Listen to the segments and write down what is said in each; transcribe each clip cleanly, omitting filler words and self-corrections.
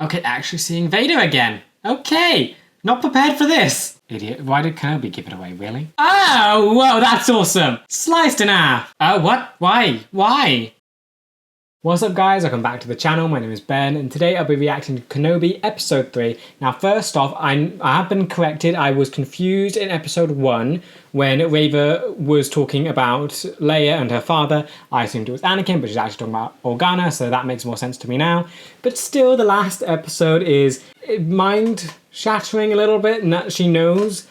Okay, actually seeing Vader again. Okay, not prepared for this. Idiot, why did Kenobi give it away, really? Oh, whoa, that's awesome. Sliced in half. Oh, what? Why? What's up guys, welcome back to the channel. My name is Ben and today I'll be reacting to Kenobi episode 3. Now first off, I have been corrected. I was confused in episode 1 when Reva was talking about Leia and her father. I assumed it was Anakin, but she's actually talking about Organa, so that makes more sense to me now. But still, the last episode is mind-shattering a little bit, and that she knows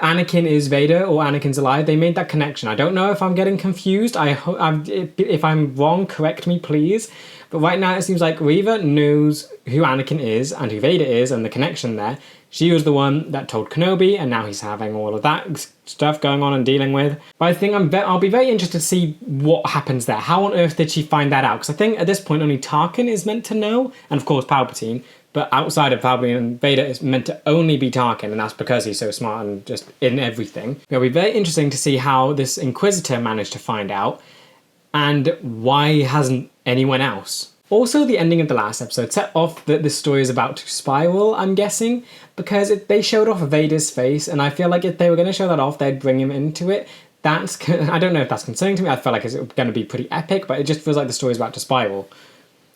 Anakin is Vader or Anakin's alive. They made that connection. I don't know if I'm getting confused. If I'm wrong, correct me, please. But right now it seems like Reva knows who Anakin is and who Vader is and the connection there. She was the one that told Kenobi, and now he's having all of that stuff going on and dealing with. But I think I'll be very interested to see what happens there. How on earth did she find that out? Because I think at this point only Tarkin is meant to know, and of course Palpatine. But outside of Palpatine and Vader, it's meant to only be Tarkin, and that's because he's so smart and just in everything. It'll be very interesting to see how this Inquisitor managed to find out, and why hasn't anyone else? Also, the ending of the last episode set off that this story is about to spiral, I'm guessing, because they showed off Vader's face, and I feel like if they were going to show that off, they'd bring him into it. I don't know if that's concerning to me. I feel like it's going to be pretty epic, but it just feels like the story's about to spiral.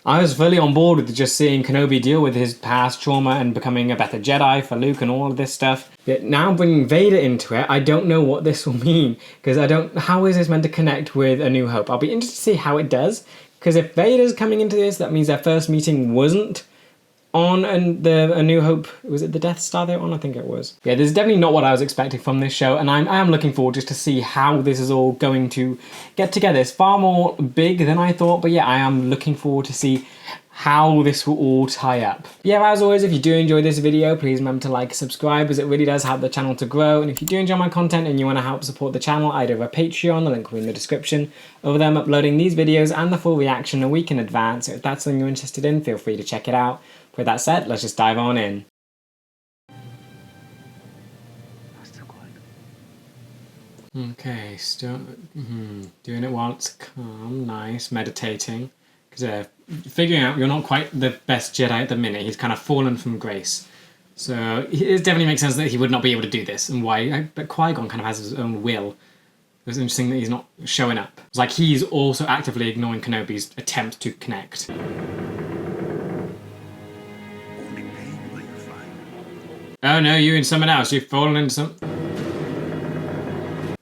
I was fully on board with just seeing Kenobi deal with his past trauma and becoming a better Jedi for Luke and all of this stuff. But now bringing Vader into it, I don't know what this will mean, because how is this meant to connect with A New Hope? I'll be interested to see how it does, because if Vader's coming into this, that means their first meeting wasn't on A New Hope. Was it the Death Star they were on? I think it was. Yeah, this is definitely not what I was expecting from this show, and I am looking forward just to see how this is all going to get together. It's far more big than I thought, but yeah, I am looking forward to see how this will all tie up. Yeah, as always, if you do enjoy this video, please remember to like and subscribe, as it really does help the channel to grow. And if you do enjoy my content and you want to help support the channel, I do have a Patreon, the link will be in the description. Over there I'm uploading these videos and the full reaction a week in advance, so if that's something you're interested in, feel free to check it out. With that said, let's just dive on in. Okay, still doing it while it's calm, nice, meditating. Because figuring out you're not quite the best Jedi at the minute, he's kind of fallen from grace. So it definitely makes sense that he would not be able to do this, and why. But Qui-Gon kind of has his own will. It's interesting that he's not showing up. It's like he's also actively ignoring Kenobi's attempt to connect. Oh no, you're in someone else. You've fallen into some.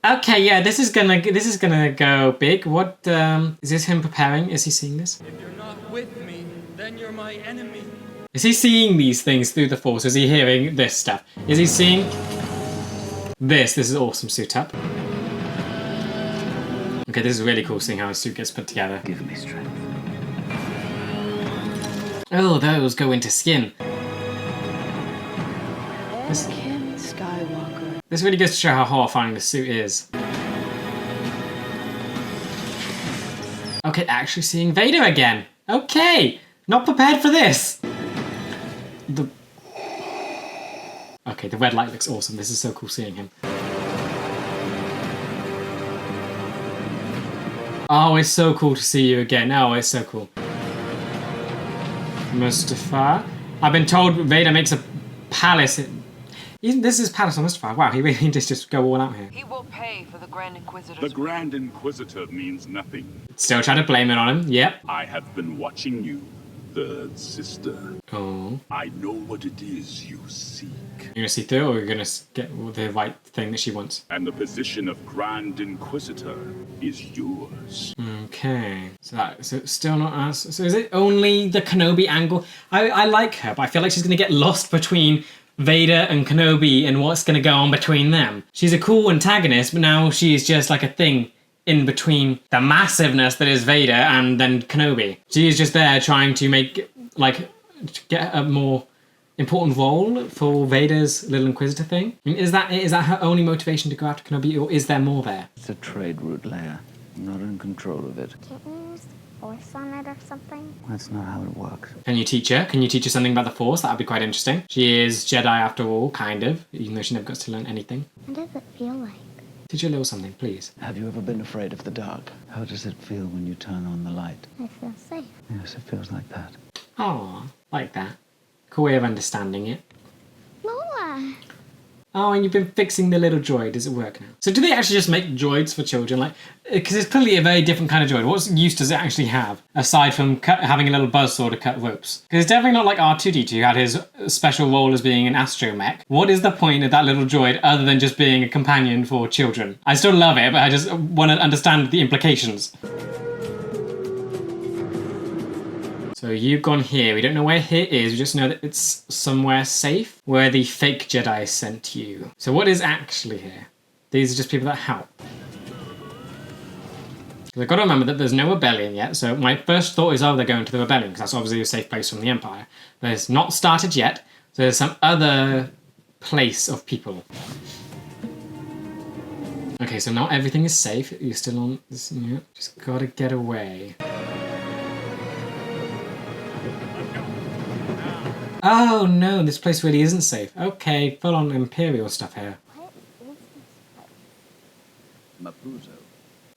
Okay, yeah, this is gonna go big. What is this him preparing? Is he seeing this? If you're not with me, then you're my enemy. Is he seeing these things through the Force? Is he hearing this stuff? Is he seeing this? This is awesome suit up. Okay, this is really cool seeing how his suit gets put together. Give me strength. Oh, those go into skin. This really goes to show how horrifying the suit is. Okay, actually seeing Vader again. Okay, not prepared for this. Okay, the red light looks awesome. This is so cool seeing him. Oh, it's so cool to see you again. Oh, it's so cool. Mustafar. I've been told Vader makes a palace. This is Palace on Mustafar. Wow, he really did just go all out here. He will pay for the Grand Inquisitor. The Grand Inquisitor means nothing. Still trying to blame it on him. Yep. I have been watching you, third sister. Oh. I know what it is you seek. You're gonna see through, or you're gonna get the right thing that she wants? And the position of Grand Inquisitor is yours. Okay. So it's still not us. So is it only the Kenobi angle? I like her, but I feel like she's gonna get lost between Vader and Kenobi and what's going to go on between them. She's a cool antagonist, but now she's just like a thing in between the massiveness that is Vader and then Kenobi. She is just there trying to get a more important role for Vader's little Inquisitor thing. I mean, is that her only motivation to go after Kenobi, or is there more there? It's a trade route, Leia. I'm not in control of it. Can't you use the Force on it or something? That's not how it works. Can you teach her? Can you teach her something about the Force? That would be quite interesting. She is Jedi after all, kind of, even though she never got to learn anything. What does it feel like? Teach her a little something, please. Have you ever been afraid of the dark? How does it feel when you turn on the light? I feel safe. Yes, it feels like that. Aw, like that. typical way of understanding it. Lola. Oh, and you've been fixing the little droid. Does it work now? So do they actually just make droids for children? Like, because it's clearly a very different kind of droid. What use does it actually have, aside from having a little buzzsaw to cut ropes? Because it's definitely not like R2-D2 who had his special role as being an astromech. What is the point of that little droid other than just being a companion for children? I still love it, but I just want to understand the implications. So you've gone here. We don't know where here is. We just know that it's somewhere safe where the fake Jedi sent you. So what is actually here? These are just people that help. I've got to remember that there's no rebellion yet. So my first thought is, oh, they're going to the rebellion because that's obviously a safe place from the Empire. But it's not started yet. So there's some other place of people. Okay, so not everything is safe. You're still on this. Yeah, just gotta get away. Oh no, this place really isn't safe. Okay, full on Imperial stuff here. What is this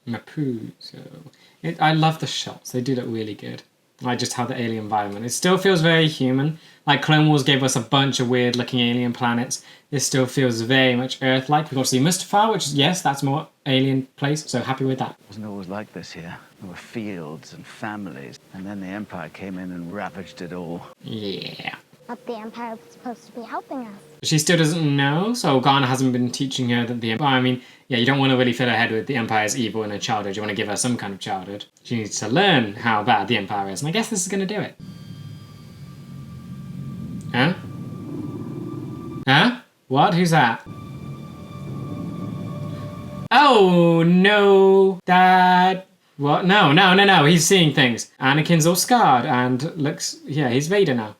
place? Mapuzo. I love the shots. They do look really good. Like just how the alien environment. It still feels very human. Like Clone Wars gave us a bunch of weird looking alien planets. This still feels very much Earth-like. We've got to see Mustafar, which is, yes, that's more alien place. So happy with that. It wasn't always like this here. There were fields and families, and then the Empire came in and ravaged it all. Yeah. But the Empire was supposed to be helping us. She still doesn't know, so Ghana hasn't been teaching her that the Empire... I mean, yeah, you don't want to really fill her head with the Empire's evil in her childhood. You want to give her some kind of childhood. She needs to learn how bad the Empire is, and I guess this is going to do it. Huh? Huh? What? Who's that? Oh, no. Dad... What? No. He's seeing things. Anakin's all scarred and looks... Yeah, he's Vader now.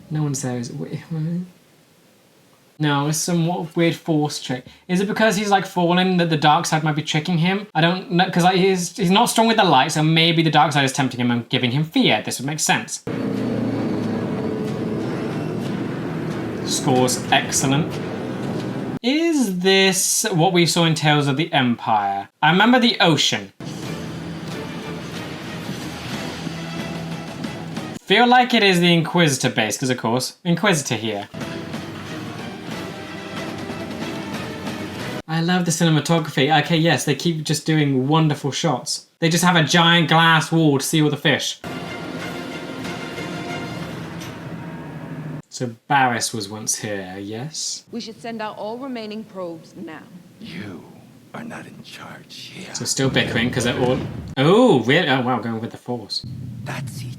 No one's there. No, it's some weird force trick. Is it because he's like fallen that the dark side might be tricking him? I don't know, because like, he's not strong with the light, so maybe the dark side is tempting him and giving him fear. This would make sense. Score's excellent. Is this what we saw in Tales of the Empire? I remember the ocean. Feel like it is the Inquisitor base, because of course, Inquisitor here. I love the cinematography. Okay, yes, they keep just doing wonderful shots. They just have a giant glass wall to see all the fish. So Barriss was once here, yes? We should send out all remaining probes now. You are not in charge here. So still bickering, because they're all... Oh, really? Oh, wow, going with the Force. That seat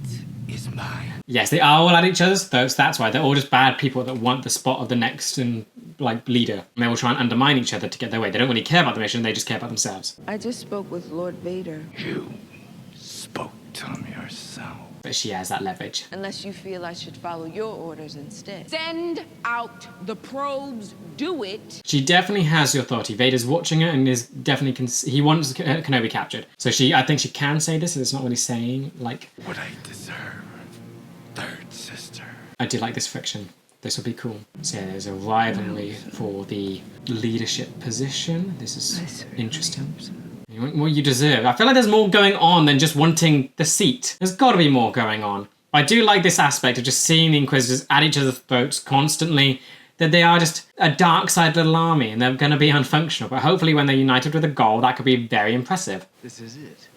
is mine. Yes, they are all at each other's throats. That's why they're all just bad people that want the spot of the next leader. And they will try and undermine each other to get their way. They don't really care about the mission. They just care about themselves. I just spoke with Lord Vader. You spoke to him yourself. But she has that leverage. Unless you feel I should follow your orders instead. Send out the probes. Do it. She definitely has the authority. Vader's watching her and is definitely... he wants Kenobi captured. So I think she can say this. It's not really saying, like... What I deserve. Third sister. I do like this friction. This will be cool. So yeah, there's a rivalry for the leadership position. This is interesting. You want what you deserve. I feel like there's more going on than just wanting the seat. There's got to be more going on. I do like this aspect of just seeing the Inquisitors at each other's throats constantly, that they are just a dark side little army and they're going to be unfunctional. But hopefully when they're united with a goal, that could be very impressive. This is it.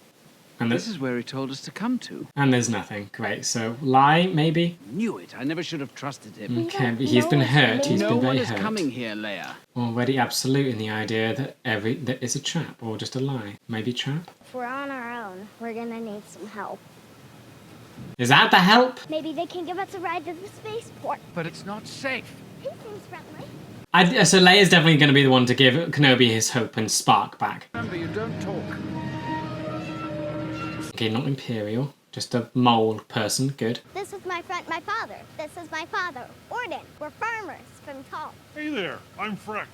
And This is where he told us to come to. and there's nothing. Great. So lie, maybe? Knew it. I never should have trusted him. Okay, but he's been hurt. He's No been one very is hurt. coming here, Leia. Already absolute in the idea that that is a trap or just a lie. Maybe trap? If we're on our own, we're gonna need some help. Is that the help? Maybe they can give us a ride to the spaceport. But it's not safe. He seems friendly. So Leia's definitely going to be the one to give Kenobi his hope and spark back. Remember, you don't talk. Okay, not Imperial. Just a mole person. Good. This is my friend, my father. This is my father, Orden. We're farmers from Tall. Hey there, I'm Freck.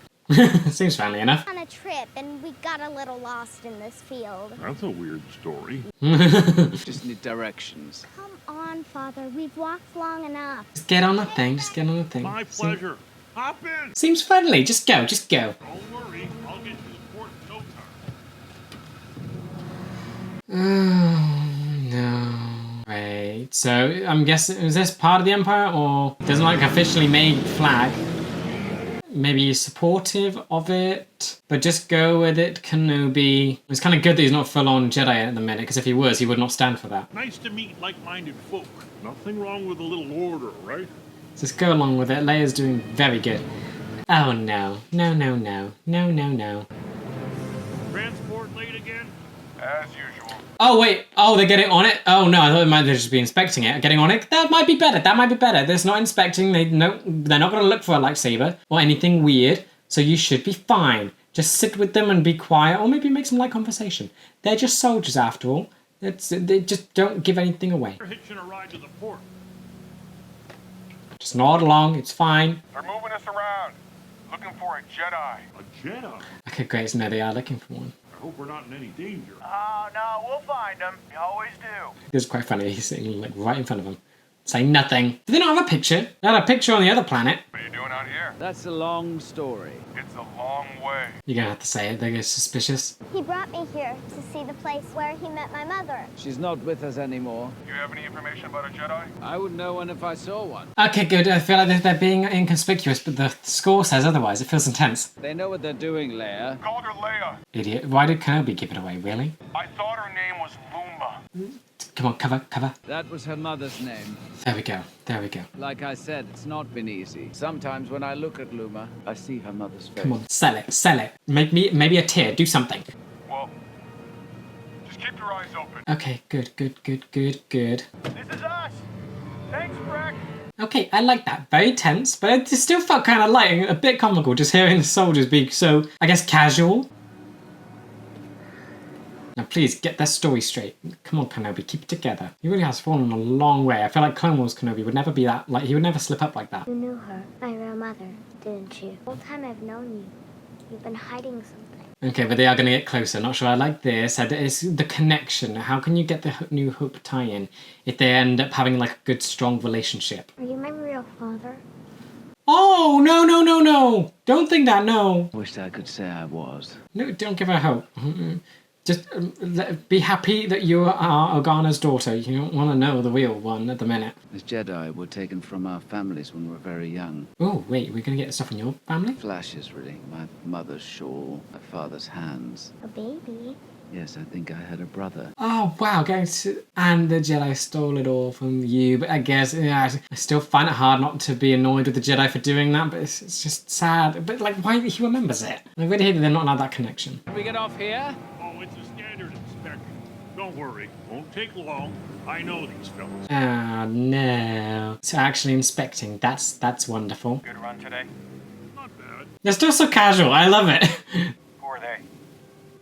Seems friendly enough. On a trip, and we got a little lost in this field. That's a weird story. Just need directions. Come on, Father. We've walked long enough. Just get on the thing. Just get on the thing. My pleasure. Hop in. Seems friendly. Just go. Just go. Don't worry, I'll get you to port in no time. Oh, no. Right, so I'm guessing, is this part of the Empire or doesn't like officially made flag? Maybe he's supportive of it, but just go with it, Kenobi. It's kind of good that he's not full-on Jedi at the minute, because if he was, he would not stand for that. Nice to meet like-minded folk. Nothing wrong with a little order, right? Just go along with it. Leia's doing very good. Oh no. No, no, no. No, no, no. Transport late again? As usual. Oh wait, oh they're getting on it? Oh no, I thought they might just be inspecting it. Getting on it? That might be better, that might be better. There's not inspecting, they're not gonna look for a lightsaber or anything weird, so you should be fine. Just sit with them and be quiet, or maybe make some light conversation. They're just soldiers after all. They just don't give anything away. We're hitching a ride to the port. Just nod along, it's fine. They're moving us around. Looking for a Jedi. A Jedi? Okay, great, so now they are looking for one. I hope we're not in any danger. Oh, no, we'll find them. We always do. It's quite funny, he's sitting like right in front of them. Saying nothing. Do they not have a picture? They had a picture on the other planet. What are you doing out here? That's a long story. It's a long way. You're gonna have to say it, they get suspicious. He brought me here to see the place where he met my mother. She's not with us anymore. Do you have any information about a Jedi? I would know one if I saw one. Okay, good. I feel like they're being inconspicuous, but the score says otherwise. It feels intense. They know what they're doing, Leia. Called her Leia. Idiot. Why did Kenobi give it away, really? I thought her name was Luma. Come on, cover. That was her mother's name. There we go. Like I said, it's not been easy. Sometimes when I look at Luma, I see her mother's face. Come on, sell it. Make me, maybe a tier, do something. Well, just keep your eyes open. Okay, good. This is us. Thanks, Breck. Okay, I like that. Very tense, but it still felt kind of light and a bit comical just hearing the soldiers be so, I guess, casual. Now please, get that story straight. Come on, Kenobi, keep it together. He really has fallen a long way. I feel like Clone Wars Kenobi would never be that, like, he would never slip up like that. You knew her, my real mother, didn't you? The whole time I've known you, you've been hiding something. Okay, but they are going to get closer. Not sure I like this. It's the connection. How can you get the New Hope tie-in if they end up having, like, a good, strong relationship? Are you my real father? Oh, no. Don't think that, no. Wish I could say I was. No, don't give her hope. Just be happy that you are Organa's daughter. You don't want to know the real one at the minute. As Jedi were taken from our families when we were very young. Oh, wait, we're going to get stuff from your family? Flashes, really. My mother's shawl, my father's hands. A baby? Yes, I think I had a brother. Oh, wow, and the Jedi stole it all from you. But I guess, yeah, I still find it hard not to be annoyed with the Jedi for doing that, but it's just sad. But, like, why he remembers it? I really hate that they're not allowed that connection. Can we get off here? Oh, it's a standard inspection. Don't worry, won't take long. I know these fellas. Oh, no. So actually inspecting, that's wonderful. Good run today. Not bad. They're still so casual, I love it. Who are they?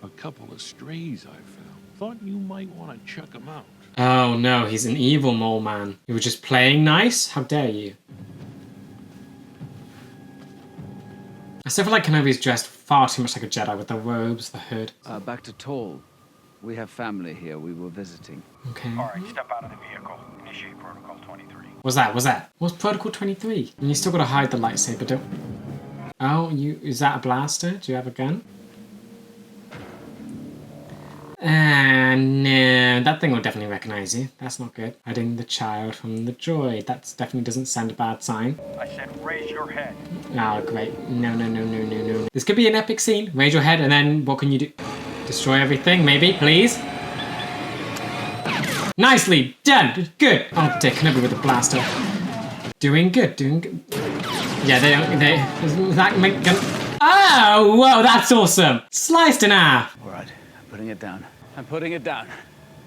A couple of strays I found. Thought you might want to check them out. Oh no, he's an evil mole man. You were just playing nice? How dare you? I still feel like Kenobi's dressed far too much like a Jedi with the robes, the hood. Back to Toll. We have family here. We were visiting. Okay. All right, step out of the vehicle. Initiate Protocol 23. What's that? What's Protocol 23? And you still gotta hide the lightsaber, don't... Oh, is that a blaster? Do you have a gun? No, that thing will definitely recognize you. That's not good. Hiding the child from the droid. That definitely doesn't send a bad sign. I said raise your head. Oh, great. No. This could be an epic scene. Raise your head, and then what can you do? Destroy everything, maybe, please? Nicely done. Good. Oh, dear, Kenobi with the blaster. Doing good. Yeah, that make gun. Oh, whoa, that's awesome. Sliced in half. All right, I'm putting it down. I'm putting it down.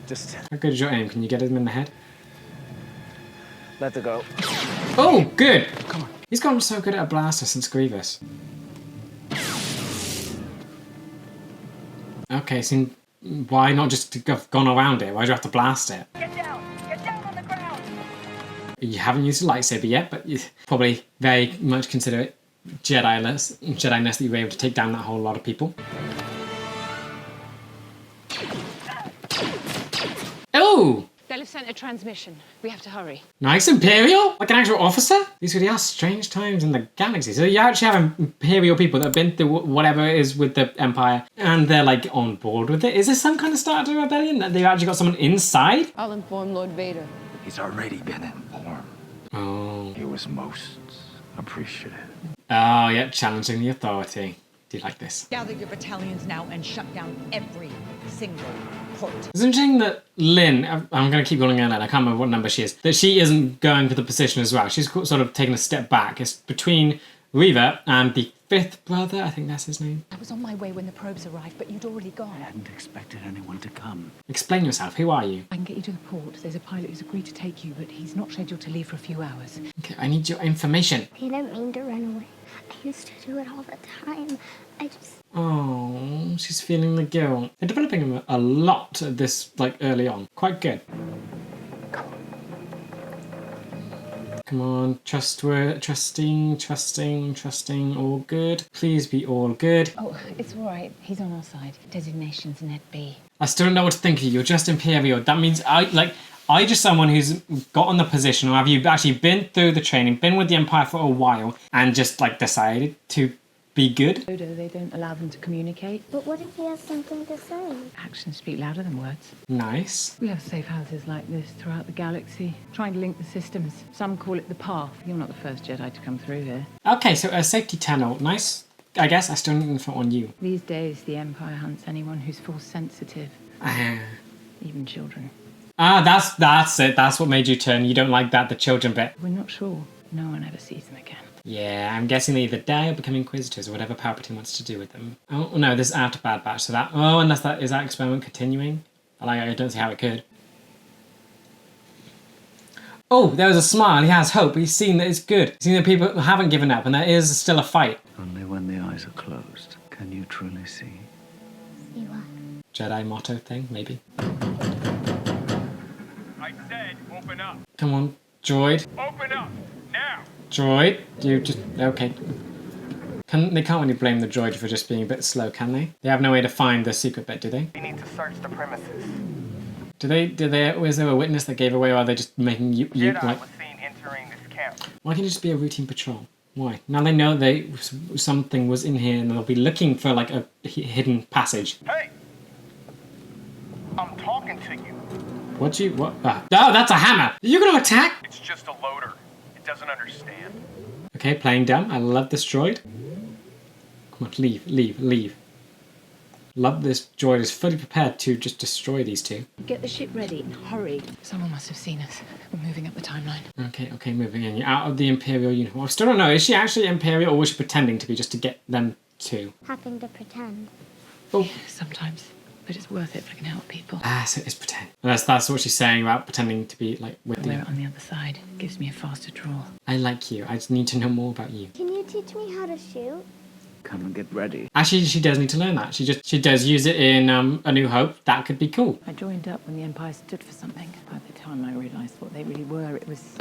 Just How good is your aim? Can you get him in the head? let it go. Oh, good. Come on. He's gotten so good at a blaster since Grievous. Okay, so why not just have gone around it? Why do you have to blast it? Get down on the ground. You haven't used a lightsaber yet, but you probably very much consider it Jedi-ness that you were able to take down that whole lot of people. Oh! Dale they've sent a transmission. We have to hurry. Nice, Imperial? Like an actual officer? These really are strange times in the galaxy. So you actually have Imperial people that have been through whatever it is with the Empire, and they're like on board with it. Is this some kind of start to a rebellion? That they've actually got someone inside? I'll inform Lord Vader. He's already been informed. Oh. He was most appreciative. Oh, yeah, challenging the authority. Do you like this? Gather your battalions now and shut down every single port. It's interesting that Lynn, I'm going to keep calling her Lynn, I can't remember what number she is, that she isn't going for the position as well. She's sort of taking a step back. It's between Reaver and the fifth brother, I think that's his name. I was on my way when the probes arrived, but you'd already gone. I hadn't expected anyone to come. Explain yourself, who are you? I can get you to the port. There's a pilot who's agreed to take you, but he's not scheduled to leave for a few hours. Okay, I need your information. I didn't mean to run away. I used to do it all the time. I just... Oh, she's feeling the guilt. They're developing him a lot this, like, early on. Quite good. Come on, trusting, all good. Please be all good. Oh, it's all right. He's on our side. Designation's Ned B. I still don't know what to think of you. You're just Imperial. That means are you just someone who's gotten the position, or have you actually been through the training, been with the Empire for a while, and just like decided to be good? They don't allow them to communicate. But what if he has something to say? Actions speak louder than words. Nice. We have safe houses like this throughout the galaxy, trying to link the systems. Some call it the path. You're not the first Jedi to come through here. Okay, so a safety tunnel. Nice. I guess I still need info on you. These days, the Empire hunts anyone who's force sensitive, even children. That's it. That's what made you turn. You don't like the children bit. We're not sure. No one ever sees them again. Yeah, I'm guessing they either die or become Inquisitors or whatever Palpatine wants to do with them. Oh, no, this is after Bad Batch, so that... Oh, unless is that experiment continuing? I don't see how it could. Oh, there was a smile. He has hope. He's seen that it's good. He's seen that people haven't given up and there is still a fight. Only when the eyes are closed can you truly see. See what? Jedi motto thing, maybe. I said, open up. Come on, droid. Open up now. Droid, you just... Okay. They can't really blame the droid for just being a bit slow, can they? They have no way to find the secret bit, do they? We need to search the premises. Was there a witness that gave away, or are they just making you Jedi like... was seen entering this camp. Why can't it just be a routine patrol? Why? Now they know something was in here and they'll be looking for like a hidden passage. Hey! I'm talking to you. What? Oh, that's a hammer! Are you gonna attack? It's just a loader. It doesn't understand. Okay, playing dumb. I love this droid. Come on, leave. Love this droid is fully prepared to just destroy these two. Get the ship ready and hurry. Someone must have seen us. We're moving up the timeline. Okay, moving in. You're out of the Imperial uniform. I still don't know. Is she actually Imperial or was she pretending to be just to get them to? Having to pretend. Oh. Sometimes. But it's worth it if I can help people. So it's pretend. That's what she's saying about pretending to be like with We're on the other side. It gives me a faster draw. I like you. I just need to know more about you. Can you teach me how to shoot? Come and get ready. Actually, she does need to learn that. She does use it in A New Hope. That could be cool. I joined up when the Empire stood for something. By the time I realised what they really were, it was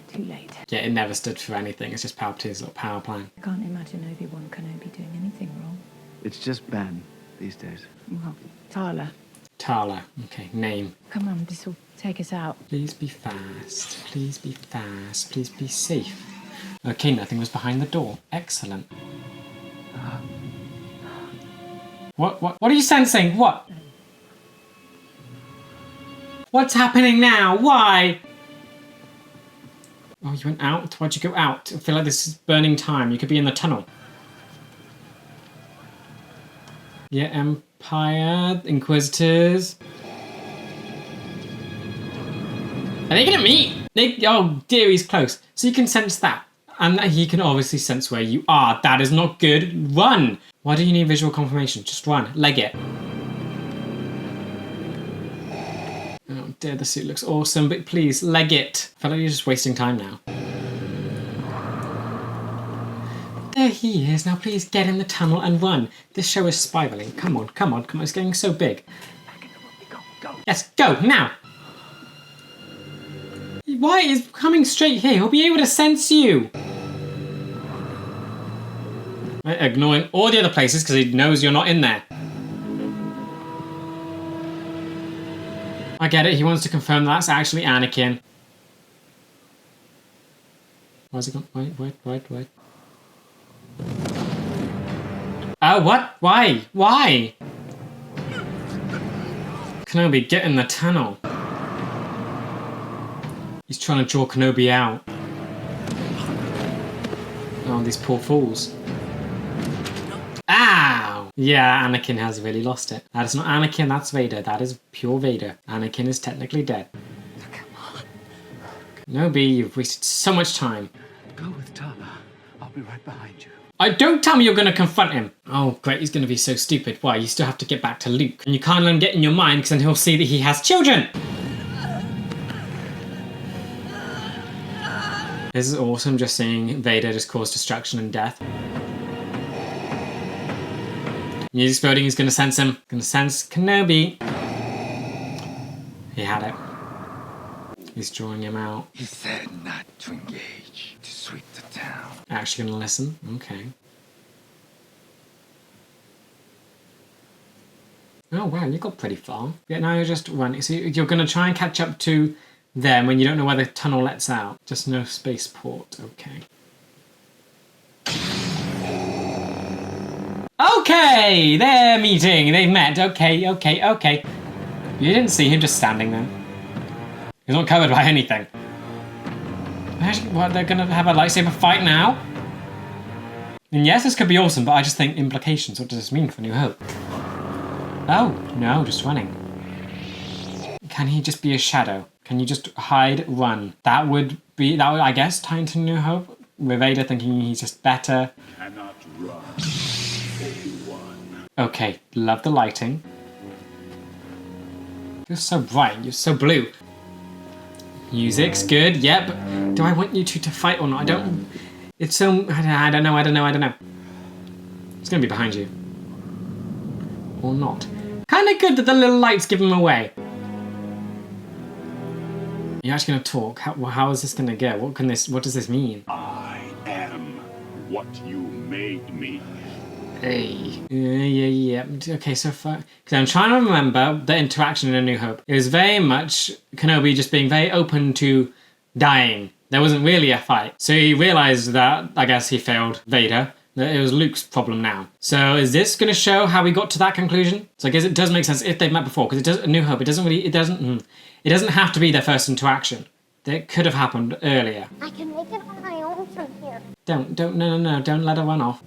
too late. Yeah, it never stood for anything. It's just Palpatine's little power plan. I can't imagine Obi-Wan Kenobi doing anything wrong. It's just Ben these days. Well, Tala. Tala. Okay, name. Come on, this will take us out. Please be fast. Please be fast. Please be safe. Okay, nothing was behind the door. Excellent. What are you sensing? What? What's happening now? Why? Oh, you went out? Why'd you go out? I feel like this is burning time. You could be in the tunnel. Yeah, Empire, Inquisitors. Are they gonna meet? Oh dear, he's close. So you can sense that. And he can obviously sense where you are. That is not good. Run! Why do you need visual confirmation? Just run. Leg it. Oh dear, the suit looks awesome, but please, leg it. I feel like you're just wasting time now. There he is. Now please get in the tunnel and run. This show is spiraling. Come on. It's getting so big. Go. Yes, go, now! Why is coming straight here? He'll be able to sense you. Ignoring all the other places because he knows you're not in there. I get it. He wants to confirm that's actually Anakin. Where's it gone? Wait. Oh, what? Why? Why? Kenobi, get in the tunnel. He's trying to draw Kenobi out. Oh, these poor fools. Ow! Yeah, Anakin has really lost it. That is not Anakin, that's Vader. That is pure Vader. Anakin is technically dead. Kenobi, you've wasted so much time. Go with Tala. I'll be right behind you. Don't tell me you're going to confront him. Oh, great, he's going to be so stupid. Why, you still have to get back to Luke. And you can't let him get in your mind because then he'll see that he has children. This is awesome, just seeing Vader just cause destruction and death. He's exploding, he's going to sense him. Going to sense Kenobi. He had it. He's drawing him out. He said not to engage, to sweep the town. Actually gonna listen? Okay. Oh wow, you got pretty far. Yeah, now you're just running. So you're gonna try and catch up to them when you don't know where the tunnel lets out. Just no spaceport. Okay. Okay, they're meeting. They've met. Okay. You didn't see him just standing there. He's not covered by anything. What, they're gonna have a lightsaber fight now? And yes, this could be awesome, but I just think implications. What does this mean for New Hope? Oh, no, just running. Can he just be a shadow? Can you just hide, run? That would, I guess, tie into New Hope. With Vader thinking he's just better. Cannot run, Obi-Wan. Okay, love the lighting. You're so bright, you're so blue. Music's good, yep. Do I want you two to fight or not? I don't... It's so... I don't know. It's gonna be behind you. Or not. Kinda good that the little lights give him away. You're actually gonna talk? How is this gonna go? What does this mean? I am what you made me. Hey. Yeah. Okay, so far... Because I'm trying to remember the interaction in A New Hope. It was very much Kenobi just being very open to dying. There wasn't really a fight. So he realized that, I guess he failed Vader. That it was Luke's problem now. So is this going to show how we got to that conclusion? So I guess it does make sense if they've met before. Because it does, A New Hope, it doesn't have to be their first interaction. It could have happened earlier. I can make it on my own from here. No, don't let her run off.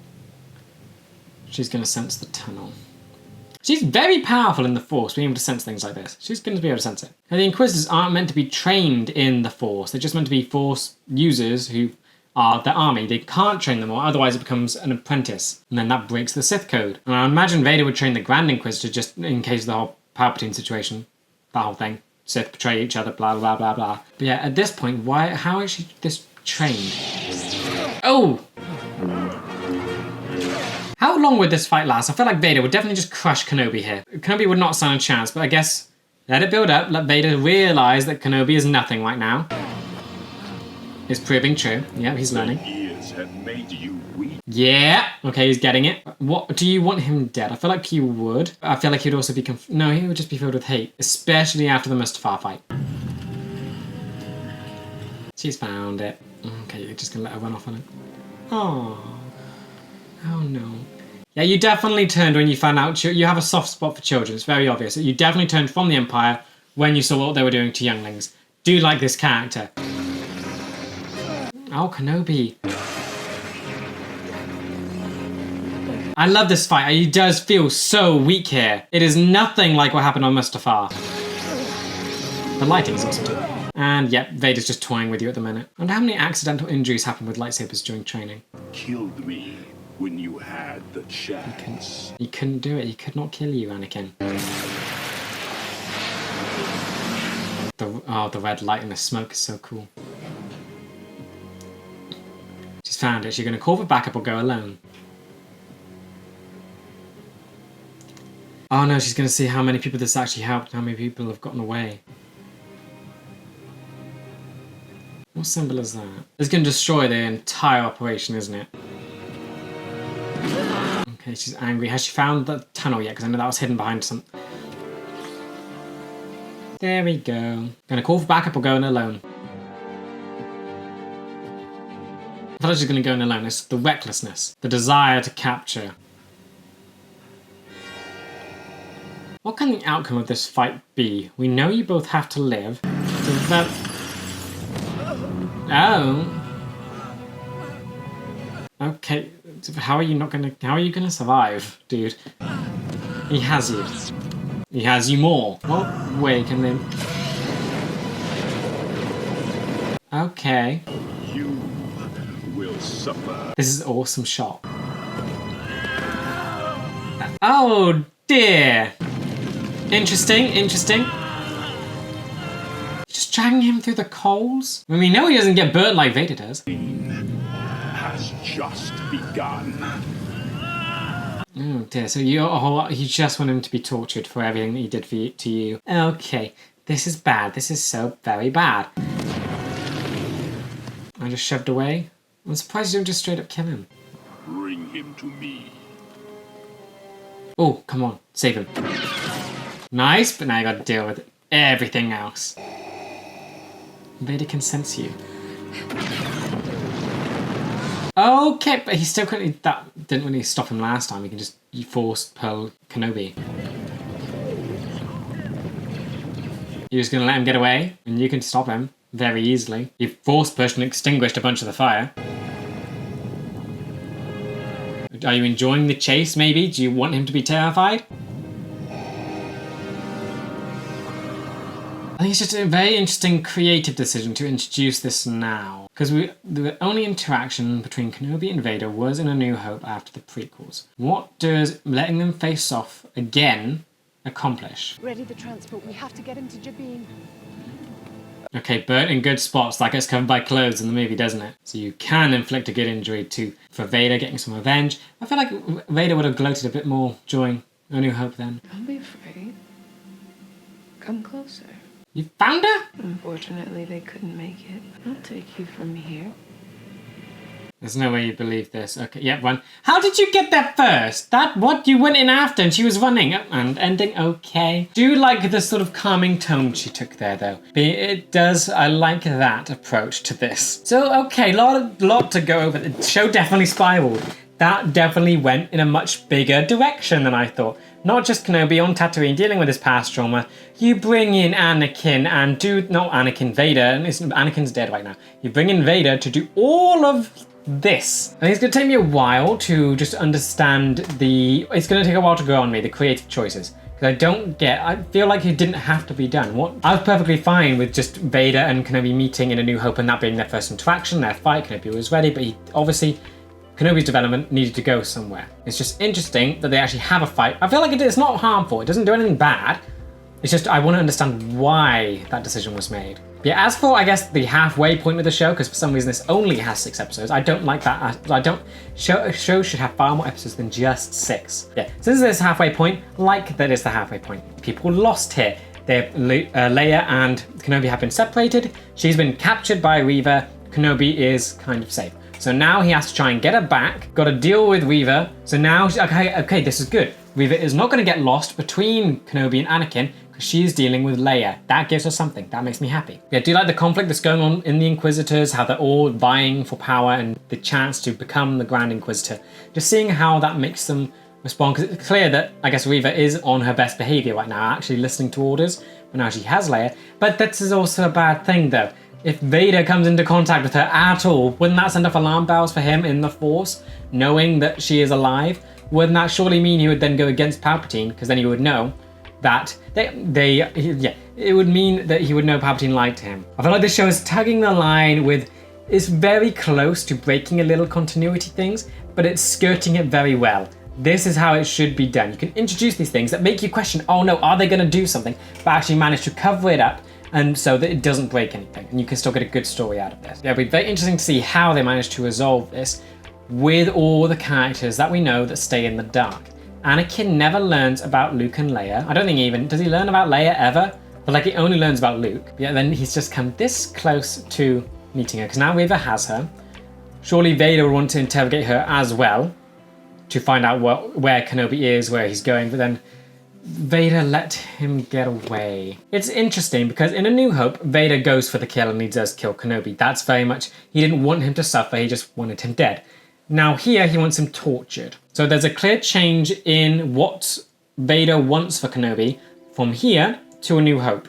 She's going to sense the tunnel. She's very powerful in the Force, being able to sense things like this. She's going to be able to sense it. And the Inquisitors aren't meant to be trained in the Force. They're just meant to be Force users who are the army. They can't train them, or otherwise it becomes an apprentice. And then that breaks the Sith code. And I imagine Vader would train the Grand Inquisitor just in case of the whole Palpatine situation. That whole thing. Sith betray each other, blah, blah, blah, blah. But yeah, at this point, how is she this trained? Oh! How long would this fight last? I feel like Vader would definitely just crush Kenobi here. Kenobi would not stand a chance, but I guess let it build up. Let Vader realize that Kenobi is nothing right now. It's proving true. Yeah, he's learning. Years have made you weak. Yeah. Okay, he's getting it. What do you want him dead? I feel like you would. I feel like he'd also be no, he would just be filled with hate, especially after the Mustafar fight. She's found it. Okay, you're just gonna let her run off on it. Oh. Oh no. Yeah, you definitely turned when you found out you have a soft spot for children. It's very obvious. You definitely turned from the Empire when you saw what they were doing to younglings. Do you like this character? Oh, Kenobi. I love this fight. He does feel so weak here. It is nothing like what happened on Mustafar. The lighting is awesome too. And yep, Vader's just toying with you at the minute. I wonder how many accidental injuries happen with lightsabers during training. Killed me when you had the chance. He couldn't do it. He could not kill you, Anakin. The red light and the smoke is so cool. She's found it. She's going to call for backup or go alone. Oh no, she's going to see how many people this actually helped, how many people have gotten away. What symbol is that? It's going to destroy the entire operation, isn't it? Okay, she's angry. Has she found the tunnel yet? Because I know that was hidden behind some... There we go. Gonna call for backup or go in alone. I thought I was just gonna go in alone. It's the recklessness, the desire to capture. What can the outcome of this fight be? We know you both have to live. Oh. Okay. How are you gonna survive, dude? He has you. He has you more. What way can they... Okay. You will suffer. This is an awesome shot. Oh dear. Interesting, interesting. Just dragging him through the coals? I mean, we know he doesn't get burnt like Vader does. Has just begun. Oh dear, so you just want him to be tortured for everything that he did to you. Okay, this is bad. This is so very bad. I just shoved away. I'm surprised you don't just straight up kill him. Bring him to me. Oh, come on, save him. Nice, but now you gotta deal with everything else. Vader can sense you. Okay, but he still couldn't. That didn't really stop him last time. He can just force Pearl Kenobi. You're just gonna let him get away, and you can stop him very easily. You forced push and extinguished a bunch of the fire. Are you enjoying the chase? Maybe? Do you want him to be terrified? I think it's just a very interesting creative decision to introduce this now. Because the only interaction between Kenobi and Vader was in A New Hope after the prequels. What does letting them face off again accomplish? Ready the transport. We have to get him to Jabin. Okay, burnt in good spots. That gets covered by clothes in the movie, doesn't it? So you can inflict a good injury for Vader getting some revenge. I feel like Vader would have gloated a bit more during A New Hope then. Don't be afraid. Come closer. You found her? Unfortunately, they couldn't make it. I'll take you from here. There's no way you believe this. Okay, yeah, run. How did you get there first? What? You went in after and she was running. And ending okay. Do like the sort of calming tone she took there, though. I like that approach to this. So, okay, lot to go over. The show definitely spiraled. That definitely went in a much bigger direction than I thought. Not just Kenobi on Tatooine dealing with his past trauma. You bring in Anakin and not Anakin, Vader, and Anakin's dead right now. You bring in Vader to do all of this. I think it's going to take me a while to just understand it's going to take a while to grow on me, the creative choices. Because I feel like it didn't have to be done. I was perfectly fine with just Vader and Kenobi meeting in A New Hope and that being their first interaction, their fight. Kenobi was ready, but Kenobi's development needed to go somewhere. It's just interesting that they actually have a fight. I feel like it's not harmful. It doesn't do anything bad. It's just I want to understand why that decision was made. But yeah, as for, I guess, the halfway point of the show, because for some reason this only has 6 episodes, I don't like that. A show should have far more episodes than just 6. Yeah, since this halfway point, like that is the halfway point. People lost here. Leia and Kenobi have been separated. She's been captured by Reva. Kenobi is kind of safe. So now he has to try and get her back. Got to deal with Reva. So now, okay, this is good. Reva is not going to get lost between Kenobi and Anakin because she's dealing with Leia. That gives her something. That makes me happy. Yeah, do you like the conflict that's going on in the Inquisitors? How they're all vying for power and the chance to become the Grand Inquisitor. Just seeing how that makes them respond. Because it's clear that, I guess, Reva is on her best behavior right now, actually listening to orders. But now she has Leia. But that is also a bad thing, though. If Vader comes into contact with her at all, wouldn't that send off alarm bells for him in the Force, knowing that she is alive? Wouldn't that surely mean he would then go against Palpatine? Because then he would know that it would mean that he would know Palpatine lied to him. I feel like this show is tugging the line with, it's very close to breaking a little continuity things, but it's skirting it very well. This is how it should be done. You can introduce these things that make you question, oh no, are they going to do something? But actually manage to cover it up and so that it doesn't break anything, and you can still get a good story out of this. Yeah, it'll be very interesting to see how they manage to resolve this with all the characters that we know that stay in the dark. Anakin never learns about Luke and Leia. I don't think does he learn about Leia ever? But like he only learns about Luke. Yeah, then he's just come this close to meeting her, because now Reva has her. Surely Vader will want to interrogate her as well, to find out where Kenobi is, where he's going, but then Vader let him get away. It's interesting because in A New Hope, Vader goes for the kill and he does kill Kenobi. That's very much, he didn't want him to suffer, he just wanted him dead. Now here, he wants him tortured. So there's a clear change in what Vader wants for Kenobi from here to A New Hope.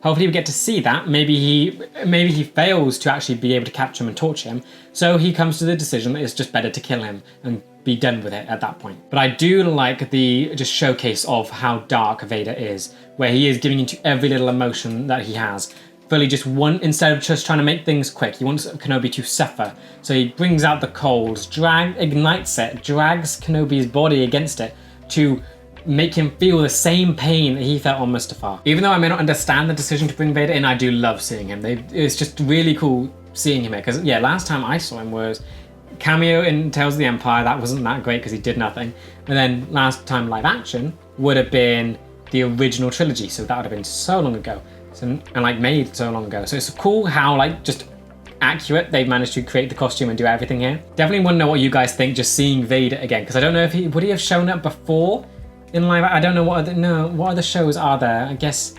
Hopefully we get to see that. Maybe he fails to actually be able to capture him and torture him. So he comes to the decision that it's just better to kill him and be done with it at that point. But I do like the just showcase of how dark Vader is, where he is giving into every little emotion that he has. Fully just instead of just trying to make things quick, he wants Kenobi to suffer. So he brings out the coals, ignites it, drags Kenobi's body against it to make him feel the same pain that he felt on Mustafar. Even though I may not understand the decision to bring Vader in, I do love seeing him. It's just really cool seeing him here. Because yeah, last time I saw him was cameo in Tales of the Empire. That wasn't that great because he did nothing. And then last time live action would have been the original trilogy. So that would have been so long ago. And like made so long ago. So it's cool how like just accurate they've managed to create the costume and do everything here. Definitely want to know what you guys think just seeing Vader again. Because I don't know if would he have shown up before in live. I don't know what other shows are there. I guess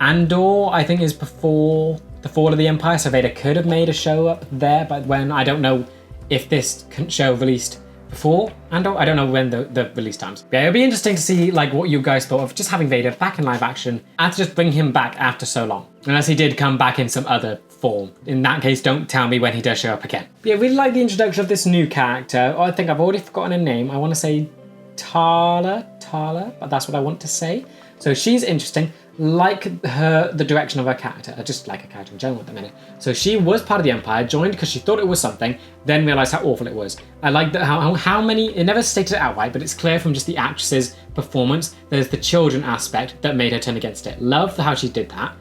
Andor I think is before the fall of the Empire, so Vader could have made a show up there, but when I don't know if this show released before Andor. I don't know when the release times. But yeah, it'll be interesting to see like what you guys thought of just having Vader back in live action and to just bring him back after so long. Unless he did come back in some other form. In that case, don't tell me when he does show up again. But yeah, really like the introduction of this new character. I think I've already forgotten her name. I want to say Tala, but that's what I want to say. So she's interesting. Like the direction of her character. I just like her character in general at the minute. So she was part of the Empire, joined because she thought it was something, then realised how awful it was. I like that how many, it never stated it outright, but it's clear from just the actress's performance, there's the children aspect that made her turn against it. Love how she did that.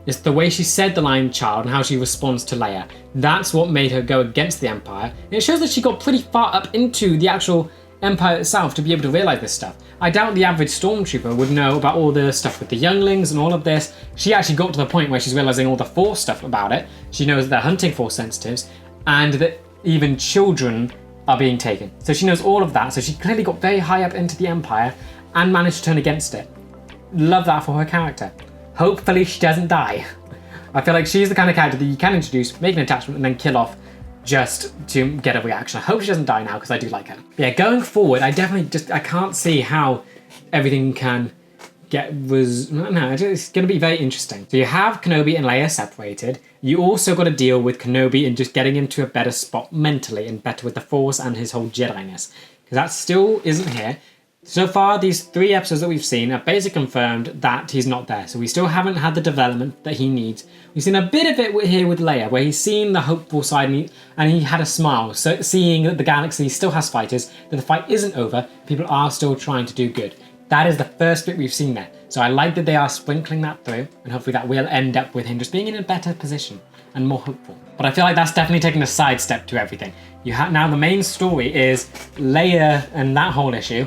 It's the way she said the line child and how she responds to Leia. That's what made her go against the Empire. And it shows that she got pretty far up into the actual Empire itself to be able to realise this stuff. I doubt the average stormtrooper would know about all the stuff with the younglings and all of this. She actually got to the point where she's realising all the Force stuff about it. She knows they're hunting Force sensitives and that even children are being taken. So she knows all of that. So she clearly got very high up into the Empire and managed to turn against it. Love that for her character. Hopefully she doesn't die. I feel like she's the kind of character that you can introduce, make an attachment and then kill off just to get a reaction. I hope she doesn't die now because I do like her. But yeah, going forward, I can't see how everything can get it's going to be very interesting. So you have Kenobi and Leia separated. You also got to deal with Kenobi and just getting him to a better spot mentally and better with the Force and his whole Jedi-ness. Because that still isn't here. So far, these 3 episodes that we've seen are basically confirmed that he's not there. So we still haven't had the development that he needs. We've seen a bit of it here with Leia, where he's seen the hopeful side and he had a smile. So seeing that the galaxy still has fighters, that the fight isn't over, people are still trying to do good. That is the first bit we've seen there. So I like that they are sprinkling that through, and hopefully that will end up with him just being in a better position and more hopeful. But I feel like that's definitely taking a sidestep to everything. Now the main story is Leia and that whole issue,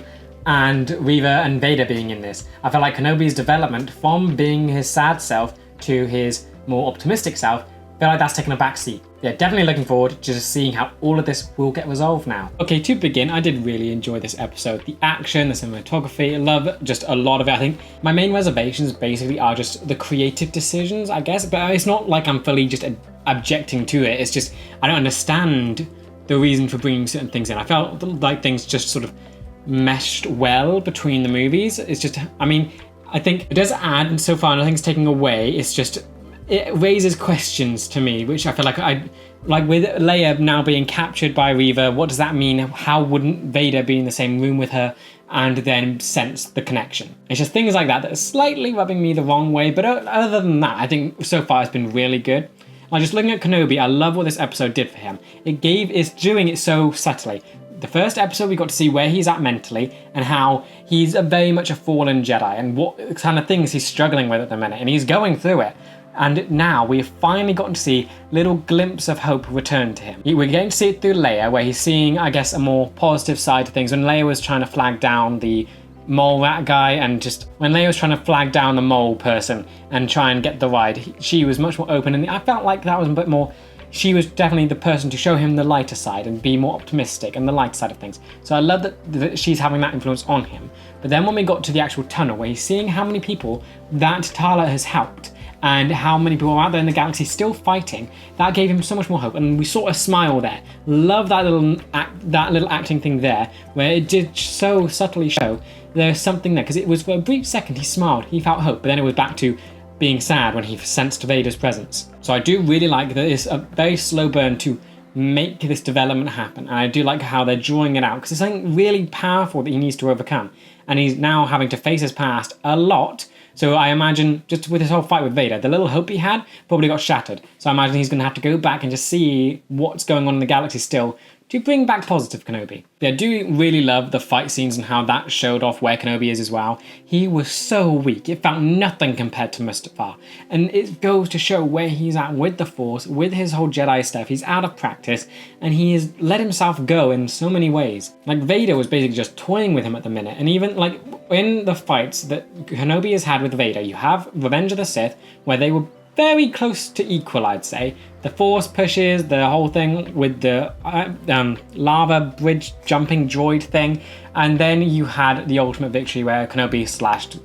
and Reva and Vader being in this. I feel like Kenobi's development from being his sad self to his more optimistic self, I feel like that's taken a back seat. Yeah, definitely looking forward to just seeing how all of this will get resolved now. Okay, to begin, I did really enjoy this episode. The action, the cinematography, I love just a lot of it. I think my main reservations basically are just the creative decisions, I guess, but it's not like I'm fully just objecting to it. It's just, I don't understand the reason for bringing certain things in. I felt like things just sort of meshed well between the movies. It's just, I mean, I think it does add, and so far nothing's taking away. It's just, it raises questions to me, which I feel like with Leia now being captured by Reva, what does that mean? How wouldn't Vader be in the same room with her and then sense the connection? It's just things like that that are slightly rubbing me the wrong way, but other than that, I think so far it's been really good. Like just looking at Kenobi, I love what this episode did for him. It's doing it so subtly. The first episode, we got to see where he's at mentally and how he's very much a fallen Jedi and what kind of things he's struggling with at the minute, and he's going through it. And now we've finally gotten to see little glimpse of hope return to him. We're getting to see it through Leia, where he's seeing, I guess, a more positive side to things. When Leia was trying to flag down the mole rat guy, and just when Leia was trying to flag down the mole person and try and get the ride, she was much more open, and I felt like that was a bit more. she was definitely the person to show him the lighter side and be more optimistic and the lighter side of things. So I love that she's having that influence on him. But then when we got to the actual tunnel, where he's seeing how many people that Tala has helped and how many people are out there in the galaxy still fighting, that gave him so much more hope. And we saw a smile there. Love that little acting thing there, where it did so subtly show there's something there. Because it was for a brief second he smiled, he felt hope, but then it was back to being sad when he sensed Vader's presence. So I do really like that it's a very slow burn to make this development happen, and I do like how they're drawing it out, because it's something really powerful that he needs to overcome, and he's now having to face his past a lot. So I imagine, just with his whole fight with Vader, the little hope he had probably got shattered. So I imagine he's going to have to go back and just see what's going on in the galaxy still to bring back positive Kenobi. I do really love the fight scenes and how that showed off where Kenobi is as well. He was so weak, it felt nothing compared to Mustafar. And it goes to show where he's at with the Force, with his whole Jedi stuff. He's out of practice, and he has let himself go in so many ways. Like, Vader was basically just toying with him at the minute, and even like in the fights that Kenobi has had with Vader, you have Revenge of the Sith, where they were very close to equal, I'd say. The Force pushes, the whole thing with the lava bridge jumping droid thing, and then you had the ultimate victory where Kenobi slashed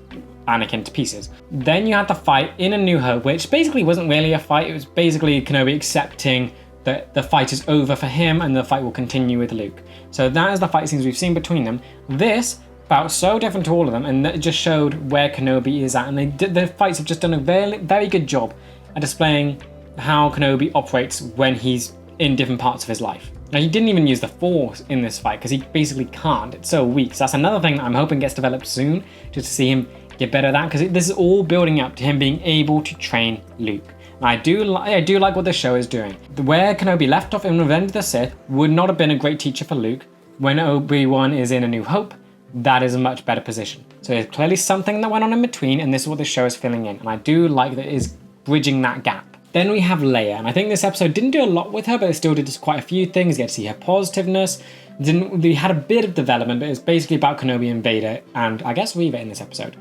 Anakin to pieces. Then you had the fight in A New Hope, which basically wasn't really a fight, it was basically Kenobi accepting that the fight is over for him and the fight will continue with Luke. So that is the fight scenes we've seen between them. This felt so different to all of them, and it just showed where Kenobi is at, and the fights have just done a very, very good job at displaying how Kenobi operates when he's in different parts of his life. Now, he didn't even use the Force in this fight because he basically can't, it's so weak. So that's another thing that I'm hoping gets developed soon, just to see him get better at that, because this is all building up to him being able to train Luke. And I do like what this show is doing. Where Kenobi left off in Revenge of the Sith would not have been a great teacher for Luke. When Obi-Wan is in A New Hope, that is a much better position. So there's clearly something that went on in between, and this is what this show is filling in. And I do like that it is bridging that gap. Then we have Leia, and I think this episode didn't do a lot with her, but it still did just quite a few things. You get to see her positiveness. We had a bit of development, but it's basically about Kenobi and Vader, and I guess Reva in this episode.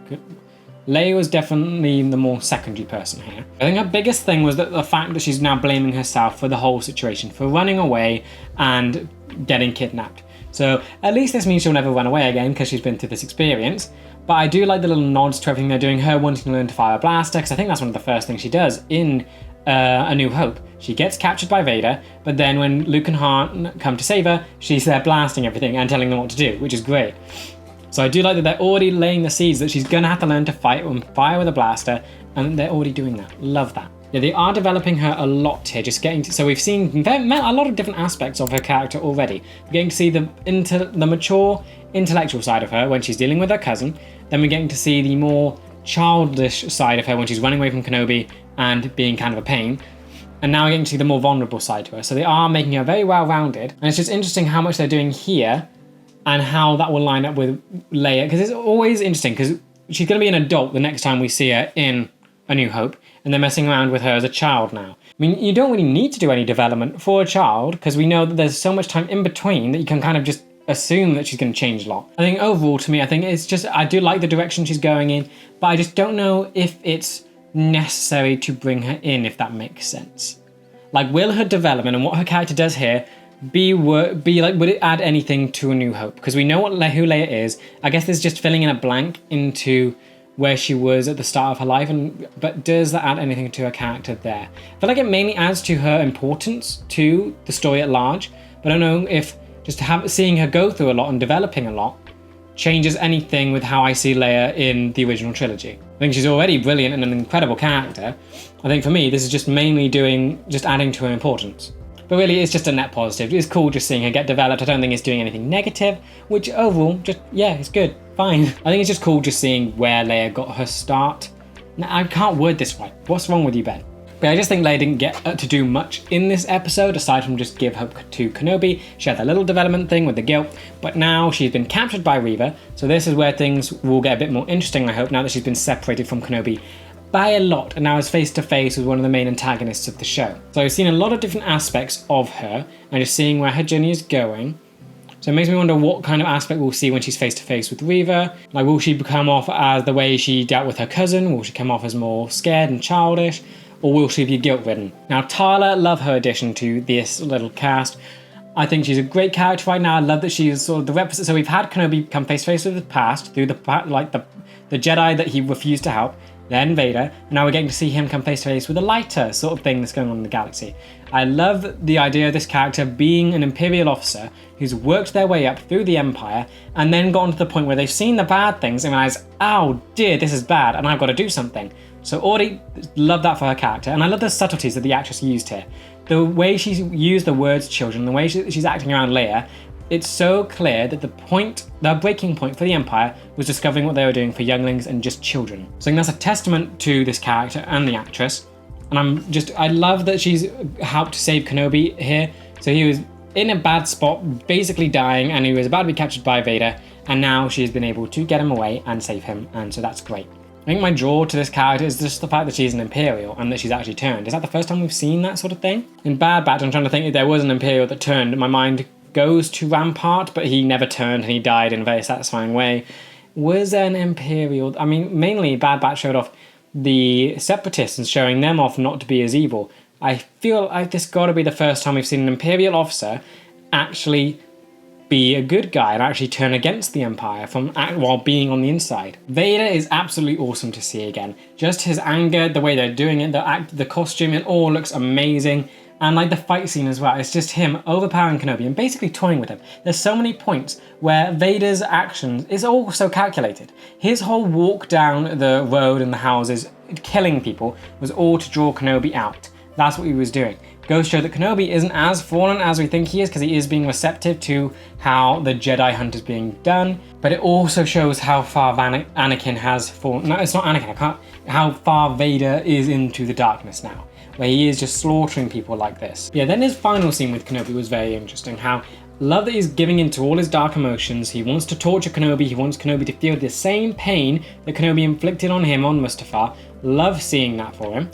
Leia was definitely the more secondary person here. I think her biggest thing was that the fact that she's now blaming herself for the whole situation, for running away and getting kidnapped. So at least this means she'll never run away again because she's been through this experience. But I do like the little nods to everything they're doing, her wanting to learn to fire a blaster, because I think that's one of the first things she does in A New Hope. She gets captured by Vader, but then when Luke and Han come to save her, she's there blasting everything and telling them what to do, which is great. So I do like that they're already laying the seeds that she's going to have to learn to fight and fire with a blaster, and they're already doing that. Love that. Yeah, they are developing her a lot here, just getting to, so we've seen a lot of different aspects of her character already. We're getting to see the mature intellectual side of her when she's dealing with her cousin, then we're getting to see the more childish side of her when she's running away from Kenobi and being kind of a pain, and now we're getting to see the more vulnerable side to her. So they are making her very well-rounded, and it's just interesting how much they're doing here and how that will line up with Leia, because it's always interesting, because she's going to be an adult the next time we see her in A New Hope, and they're messing around with her as a child now. I mean, you don't really need to do any development for a child, because we know that there's so much time in between that you can kind of just assume that she's going to change a lot. I think overall, to me, I think it's just, I do like the direction she's going in, but I just don't know if it's necessary to bring her in, if that makes sense. Like, will her development and what her character does here be like, would it add anything to A New Hope? Because we know who Leia is. I guess there's just filling in a blank into where she was at the start of her life, but does that add anything to her character there? I feel like it mainly adds to her importance to the story at large, but I don't know if just seeing her go through a lot and developing a lot changes anything with how I see Leia in the original trilogy. I think she's already brilliant and an incredible character. I think for me, this is just mainly just adding to her importance. But really, it's just a net positive. It's cool just seeing her get developed. I don't think it's doing anything negative, which overall, it's good, fine. I think it's just cool just seeing where Leia got her start. Now, I can't word this right. What's wrong with you, Ben? But I just think Leia didn't get to do much in this episode, aside from just give hope to Kenobi. She had that little development thing with the guilt, but now she's been captured by Reva, so this is where things will get a bit more interesting, I hope, now that she's been separated from Kenobi by a lot, and now is face to face with one of the main antagonists of the show. So I've seen a lot of different aspects of her, and just seeing where her journey is going. So it makes me wonder what kind of aspect we'll see when she's face to face with Reva. Like, will she come off as the way she dealt with her cousin? Will she come off as more scared and childish? or will she be guilt-ridden? Now, Tala, love her addition to this little cast. I think she's a great character right now. I love that she's sort of the represent. So we've had Kenobi come face to face with the past through the Jedi that he refused to help, then Vader, and now we're getting to see him come face to face with a lighter sort of thing that's going on in the galaxy. I love the idea of this character being an Imperial officer who's worked their way up through the Empire and then gotten to the point where they've seen the bad things and realised, oh dear, this is bad and I've got to do something. So already love that for her character, and I love the subtleties that the actress used here. The way she's used the words children, the way she's acting around Leia, it's so clear that the breaking point for the Empire was discovering what they were doing for younglings and just children. So I think that's a testament to this character and the actress. And I love that she's helped save Kenobi here. So he was in a bad spot, basically dying, and he was about to be captured by Vader, and now she's been able to get him away and save him, and so that's great. I think my draw to this character is just the fact that she's an Imperial and that she's actually turned. Is that the first time we've seen that sort of thing? In Bad Batch, I'm trying to think if there was an Imperial that turned. My mind goes to Rampart, but he never turned and he died in a very satisfying way. Was there an Imperial? I mean, mainly Bad Batch showed off the Separatists and showing them off not to be as evil. I feel like this got to be the first time we've seen an Imperial officer actually be a good guy and actually turn against the Empire while being on the inside. Vader is absolutely awesome to see again. Just his anger, the way they're doing it, the costume, it all looks amazing. And like the fight scene as well, it's just him overpowering Kenobi and basically toying with him. There's so many points where Vader's actions is all so calculated. His whole walk down the road and the houses, killing people, was all to draw Kenobi out. That's what he was doing. Goes to show that Kenobi isn't as fallen as we think he is, because he is being receptive to how the Jedi hunt is being done. But it also shows how far Anakin has fallen. No, it's not Anakin. How far Vader is into the darkness now, where he is just slaughtering people like this. Yeah, then his final scene with Kenobi was very interesting. How love that he's giving into all his dark emotions. He wants to torture Kenobi. He wants Kenobi to feel the same pain that Kenobi inflicted on him on Mustafar. Love seeing that for him.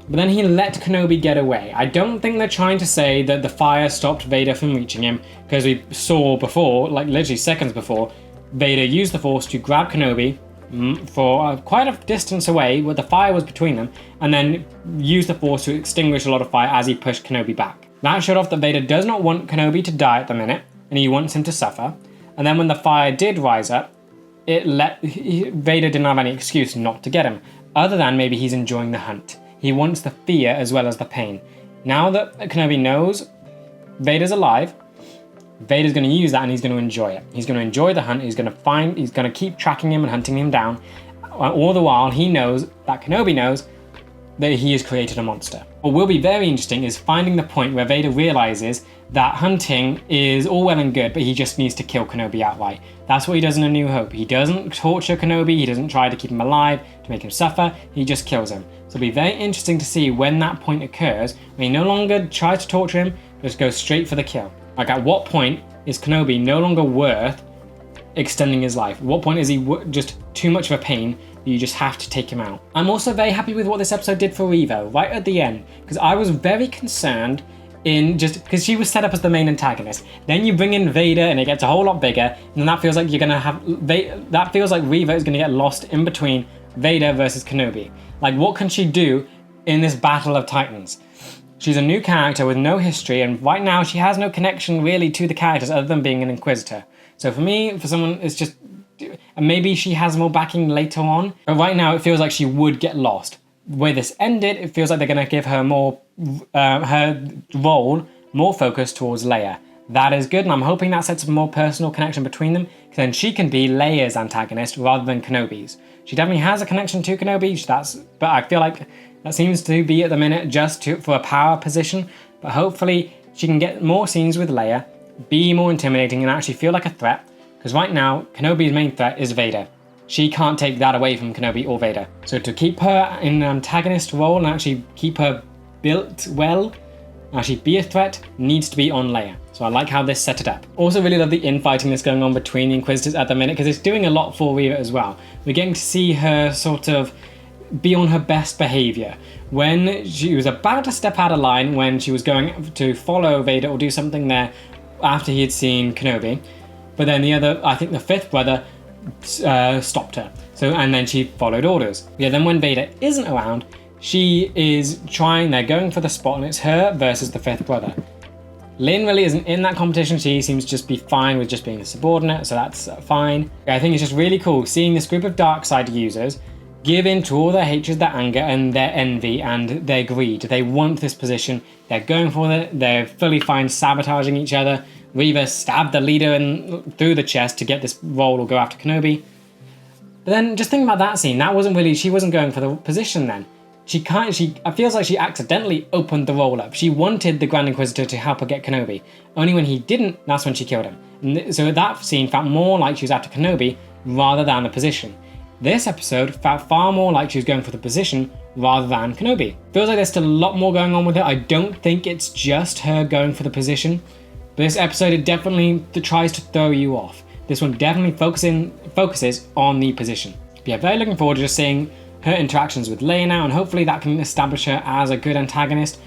But then he let Kenobi get away. I don't think they're trying to say that the fire stopped Vader from reaching him, because we saw before, like literally seconds before, Vader used the Force to grab Kenobi for quite a distance away, where the fire was between them, and then used the Force to extinguish a lot of fire as he pushed Kenobi back. That showed off that Vader does not want Kenobi to die at the minute, and he wants him to suffer. And then when the fire did rise up, Vader didn't have any excuse not to get him, other than maybe he's enjoying the hunt. He wants the fear as well as the pain. Now that Kenobi knows Vader's alive, Vader's going to use that and he's going to enjoy it. He's going to enjoy the hunt. He's going to keep tracking him and hunting him down. All the while he knows that Kenobi knows that he has created a monster. What will be very interesting is finding the point where Vader realizes that hunting is all well and good, but he just needs to kill Kenobi outright. That's what he does in A New Hope. He doesn't torture Kenobi. He doesn't try to keep him alive, to make him suffer. He just kills him. So it'll be very interesting to see when that point occurs, when he no longer tries to torture him, just goes straight for the kill. Like, at what point is Kenobi no longer worth extending his life? At what point is he just too much of a pain that you just have to take him out? I'm also very happy with what this episode did for Revo right at the end, because I was very concerned because she was set up as the main antagonist. Then you bring in Vader and it gets a whole lot bigger, and then that feels like that feels like Revo is going to get lost in between Vader versus Kenobi. Like, what can she do in this battle of titans? She's a new character with no history, and right now she has no connection really to the characters other than being an Inquisitor. So for me, for someone, it's just, maybe she has more backing later on, but right now it feels like she would get lost. The way this ended, it feels like they're going to give her more, her role more focused towards Leia. That is good, and I'm hoping that sets up a more personal connection between them, because then she can be Leia's antagonist rather than Kenobi's. She definitely has a connection to Kenobi, but I feel like that seems to be at the minute just for a power position, but hopefully she can get more scenes with Leia, be more intimidating, and actually feel like a threat, because right now, Kenobi's main threat is Vader. She can't take that away from Kenobi or Vader. So to keep her in an antagonist role and actually keep her built well, actually be a threat, needs to be on Leia. So I like how this set it up. Also really love the infighting that's going on between the Inquisitors at the minute, because it's doing a lot for Reva as well. We're getting to see her sort of be on her best behavior. When she was about to step out of line, when she was going to follow Vader or do something there after he had seen Kenobi, but then I think the fifth brother stopped her. And then she followed orders. Yeah, then when Vader isn't around, she is trying, they're going for the spot, and it's her versus the fifth brother. Lynn really isn't in that competition. She seems to just be fine with just being the subordinate, so that's fine. I think it's just really cool seeing this group of dark side users give in to all their hatred, their anger, and their envy, and their greed. They want this position. They're going for it. They're fully fine sabotaging each other. Reva stabbed the leader through the chest to get this role or go after Kenobi. But then just think about that scene. That wasn't really, she wasn't going for the position then. I feels like she accidentally opened the roll up. She wanted the Grand Inquisitor to help her get Kenobi. Only when he didn't, that's when she killed him. And so that scene felt more like she was after Kenobi rather than the position. This episode felt far more like she was going for the position rather than Kenobi. Feels like there's still a lot more going on with it. I don't think it's just her going for the position. But this episode, it definitely tries to throw you off. This one definitely focuses on the position. But yeah, very looking forward to just seeing her interactions with Leia now, and hopefully that can establish her as a good antagonist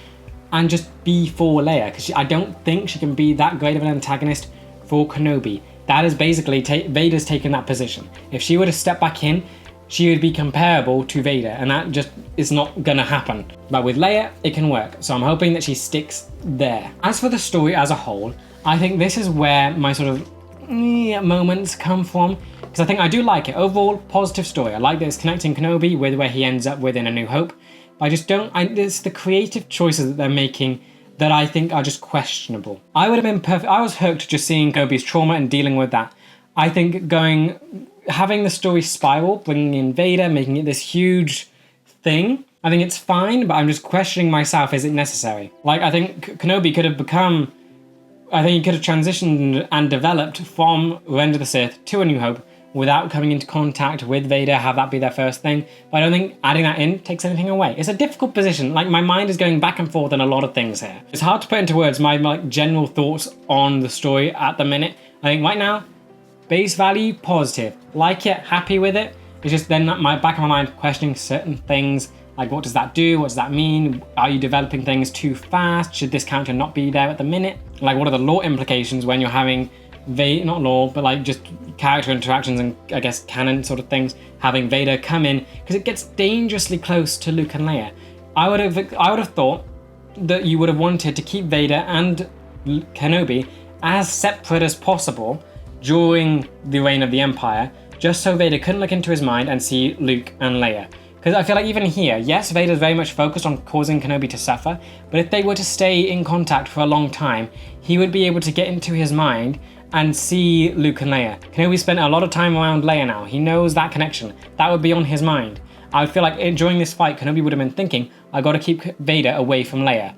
and just be for Leia, because I don't think she can be that great of an antagonist for Kenobi. That is basically Vader's taken that position. If she were to step back in, she would be comparable to Vader, and that just is not gonna happen. But with Leia, it can work, so I'm hoping that she sticks there. As for the story as a whole, I think this is where my sort of moments come from, because I think I do like it. Overall, positive story. I like that it's connecting Kenobi with where he ends up with in A New Hope. But I just don't, it's the creative choices that they're making that I think are just questionable. I would have been perfect. I was hooked just seeing Kenobi's trauma and dealing with that. I think having the story spiral, bringing in Vader, making it this huge thing, I think it's fine, but I'm just questioning myself, is it necessary? Like, I think Kenobi could have become, I think he could have transitioned and developed from Revenge of the Sith to A New Hope without coming into contact with Vader, have that be their first thing. But I don't think adding that in takes anything away. It's a difficult position. Like, my mind is going back and forth on a lot of things here. It's hard to put into words my general thoughts on the story at the minute. I think right now, base value, positive. Like it, happy with it. It's just then my back of my mind questioning certain things. Like, what does that do? What does that mean? Are you developing things too fast? Should this character not be there at the minute? Like, what are the lore implications when you're having not lore, but like just character interactions and I guess canon sort of things, having Vader come in, because it gets dangerously close to Luke and Leia. I would have thought that you would have wanted to keep Vader and Kenobi as separate as possible during the reign of the Empire, just so Vader couldn't look into his mind and see Luke and Leia. Because I feel like even here, yes, Vader's very much focused on causing Kenobi to suffer, but if they were to stay in contact for a long time, he would be able to get into his mind and see Luke and Leia. Kenobi spent a lot of time around Leia now. He knows that connection. That would be on his mind. I would feel like during this fight, Kenobi would have been thinking, I gotta keep Vader away from Leia.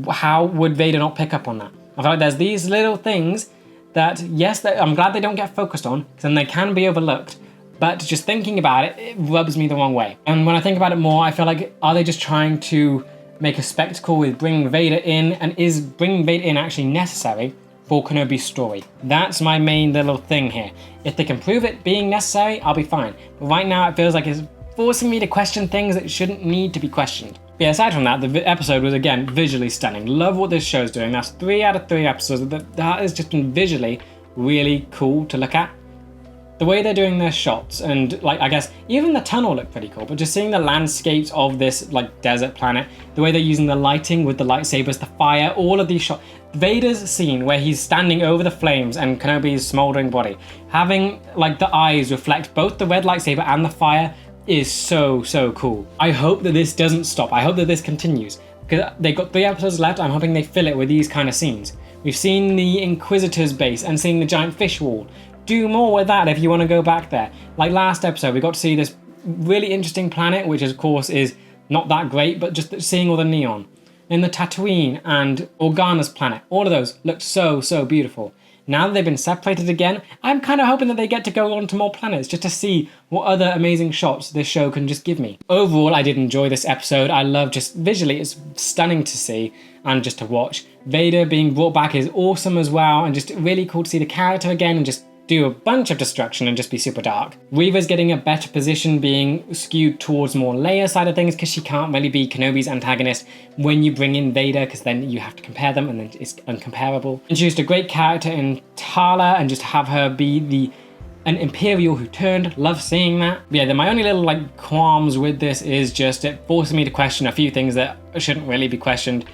How would Vader not pick up on that? I feel like there's these little things that, yes, I'm glad they don't get focused on, because then they can be overlooked, but just thinking about it, it rubs me the wrong way. And when I think about it more, I feel like, are they just trying to make a spectacle with bringing Vader in, and is bringing Vader in actually necessary for Kenobi's story? That's my main little thing here. If they can prove it being necessary, I'll be fine. But right now it feels like it's forcing me to question things that shouldn't need to be questioned. But yeah, aside from that, the episode was again visually stunning. Love what this show's doing. That's 3 out of 3 episodes. That has just been visually really cool to look at. The way they're doing their shots, and like, I guess even the tunnel looked pretty cool, but just seeing the landscapes of this like desert planet, the way they're using the lighting with the lightsabers, the fire, all of these shots. Vader's scene where he's standing over the flames and Kenobi's smoldering body, having like the eyes reflect both the red lightsaber and the fire, is so cool. I hope that this doesn't stop. I hope that this continues, because they've got 3 episodes left. I'm hoping they fill it with these kind of scenes. We've seen the Inquisitor's base and seeing the giant fish wall. Do more with that if you want to go back there. Like last episode, we got to see this really interesting planet, which of course is not that great, but just seeing all the neon. In the Tatooine and Organa's planet, all of those looked so beautiful. Now that they've been separated again, I'm kind of hoping that they get to go on to more planets just to see what other amazing shots this show can just give me. Overall, I did enjoy this episode. I love just visually, it's stunning to see and just to watch. Vader being brought back is awesome as well, and just really cool to see the character again and just do a bunch of destruction and just be super dark. Reva's getting a better position, being skewed towards more Leia side of things, because she can't really be Kenobi's antagonist when you bring in Vader, because then you have to compare them and then it's uncomparable. Introduced a great character in Tala, and just have her be the an Imperial who turned. Love seeing that. But yeah, then my only little like qualms with this is just it forces me to question a few things that shouldn't really be questioned.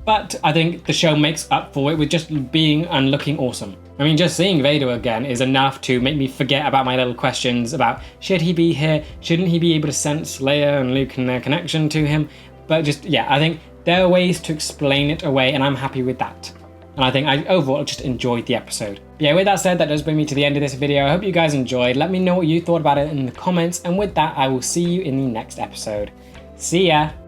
But I think the show makes up for it with just being and looking awesome. I mean, just seeing Vader again is enough to make me forget about my little questions about should he be here? Shouldn't he be able to sense Leia and Luke and their connection to him? But just, yeah, I think there are ways to explain it away, and I'm happy with that. And I think I overall just enjoyed the episode. But yeah, with that said, that does bring me to the end of this video. I hope you guys enjoyed. Let me know what you thought about it in the comments. And with that, I will see you in the next episode. See ya!